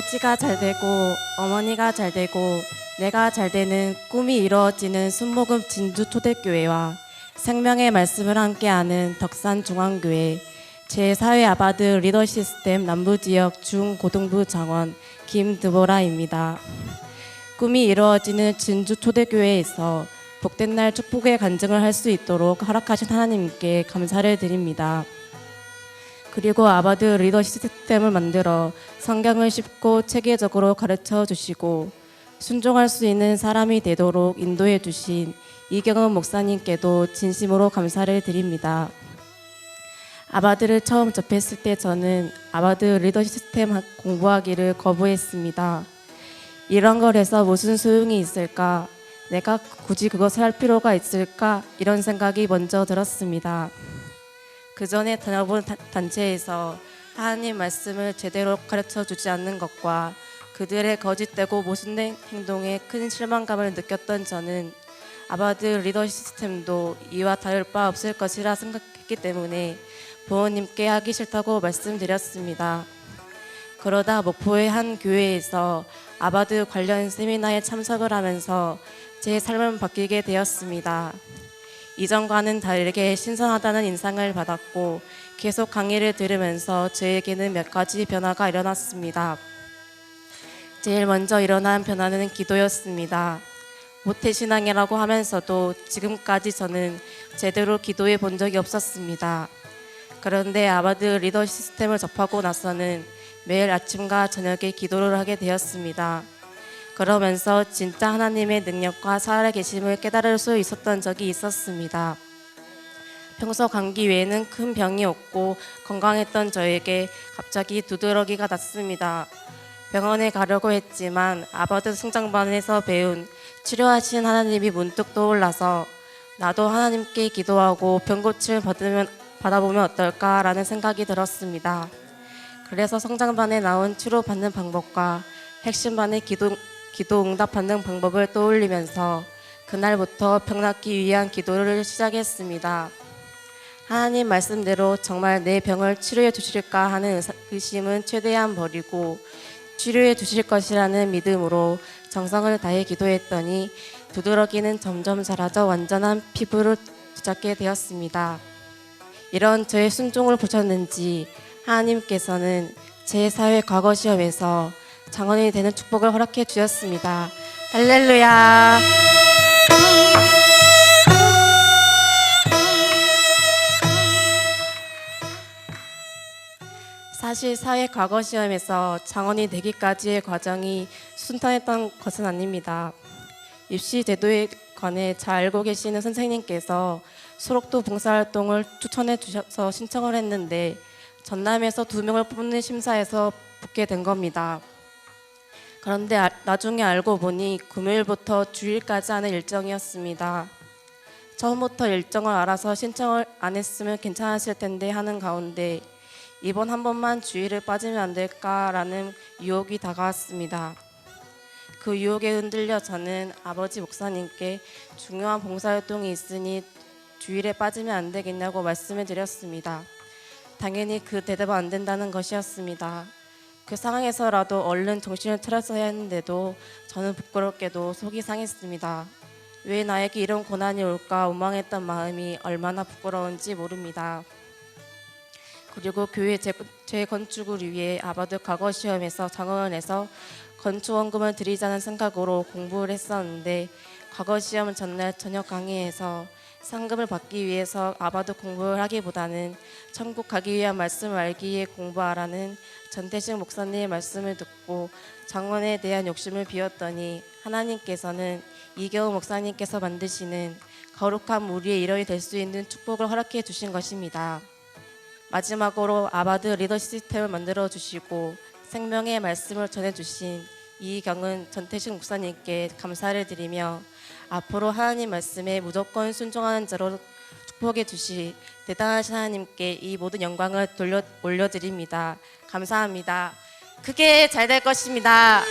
아버지가 잘 되고 어머니가 잘 되고 내가 잘 되는 꿈이 이루어지는 순복음 진주초대교회와 생명의 말씀을 함께하는 덕산중앙교회 제4회 아바드 리더시스템 남부지역 중고등부 장원 김드보라입니다. 꿈이 이루어지는 진주초대교회에서 복된 날 축복의 간증을 할 수 있도록 허락하신 하나님께 감사를 드립니다. 그리고 아바드 리더 시스템을 만들어 성경을 쉽고 체계적으로 가르쳐 주시고 순종할 수 있는 사람이 되도록 인도해 주신 이경은 목사님께도 진심으로 감사를 드립니다. 아바드를 처음 접했을 때 저는 아바드 리더 시스템 공부하기를 거부했습니다. 이런 걸 해서 무슨 소용이 있을까? 내가 굳이 그것을 할 필요가 있을까? 이런 생각이 먼저 들었습니다. 그 전에 다녀본 단체에서 하나님 말씀을 제대로 가르쳐 주지 않는 것과 그들의 거짓되고 모순된 행동에 큰 실망감을 느꼈던 저는 아바드 리더 시스템도 이와 다를 바 없을 것이라 생각했기 때문에 부모님께 하기 싫다고 말씀드렸습니다. 그러다 목포의 한 교회에서 아바드 관련 세미나에 참석을 하면서 제 삶은 바뀌게 되었습니다. 이전과는 다르게 신선하다는 인상을 받았고 계속 강의를 들으면서 저에게는 몇 가지 변화가 일어났습니다. 제일 먼저 일어난 변화는 기도였습니다. 모태신앙이라고 하면서도 지금까지 저는 제대로 기도해 본 적이 없었습니다. 그런데 아바드 리더 시스템을 접하고 나서는 매일 아침과 저녁에 기도를 하게 되었습니다. 그러면서 진짜 하나님의 능력과 살아계심을 깨달을 수 있었던 적이 있었습니다. 평소 감기 외에는 큰 병이 없고 건강했던 저에게 갑자기 두드러기가 났습니다. 병원에 가려고 했지만 아바드 성장반에서 배운 치료하신 하나님이 문득 떠올라서 나도 하나님께 기도하고 병 고침을 받아보면 어떨까라는 생각이 들었습니다. 그래서 성장반에 나온 치료받는 방법과 핵심반의 기도 응답받는 방법을 떠올리면서 그날부터 병 낫기 위한 기도를 시작했습니다. 하나님 말씀대로 정말 내 병을 치료해 주실까 하는 의심은 최대한 버리고 치료해 주실 것이라는 믿음으로 정성을 다해 기도했더니 두드러기는 점점 사라져 완전한 피부를 되찾게 되었습니다. 이런 저의 순종을 보셨는지 하나님께서는 제4회 과거 시험에서 장원이 되는 축복을 허락해 주셨습니다. 할렐루야. 사실 사회 과거 시험에서 장원이 되기까지의 과정이 순탄했던 것은 아닙니다. 입시 제도에 관해 잘 알고 계시는 선생님께서 수록도 봉사활동을 추천해 주셔서 신청을 했는데 전남에서 2명을 뽑는 심사에서 붙게 된 겁니다. 그런데 나중에 알고 보니 금요일부터 주일까지 하는 일정이었습니다. 처음부터 일정을 알아서 신청을 안 했으면 괜찮았을 텐데 하는 가운데 이번 한 번만 주일을 빠지면 안 될까라는 유혹이 다가왔습니다. 그 유혹에 흔들려 저는 아버지 목사님께 중요한 봉사활동이 있으니 주일에 빠지면 안 되겠냐고 말씀을 드렸습니다. 당연히 그 대답은 안 된다는 것이었습니다. 그 상황에서라도 얼른 정신을 차렸어야 했는데도 저는 부끄럽게도 속이 상했습니다. 왜 나에게 이런 고난이 올까 원망했던 마음이 얼마나 부끄러운지 모릅니다. 그리고 교회 재건축을 위해 아바드 과거 시험에서 장원을 해서 건축원금을 드리자는 생각으로 공부를 했었는데 과거 시험 전날 저녁 강의에서 상금을 받기 위해서 아바드 공부를 하기보다는 천국 가기 위한 말씀을 알기 위해 공부하라는 전태식 목사님의 말씀을 듣고 장원에 대한 욕심을 비웠더니 하나님께서는 이경우 목사님께서 만드시는 거룩한 무리의 일원이 될 수 있는 축복을 허락해 주신 것입니다. 마지막으로 아바드 리더 시스템을 만들어 주시고 생명의 말씀을 전해 주신 이경은 전태식 목사님께 감사를 드리며 앞으로 하나님 말씀에 무조건 순종하는 자로 축복해 주시 대단하신 하나님께 이 모든 영광을 올려드립니다. 감사합니다. 그게 잘 될 것입니다.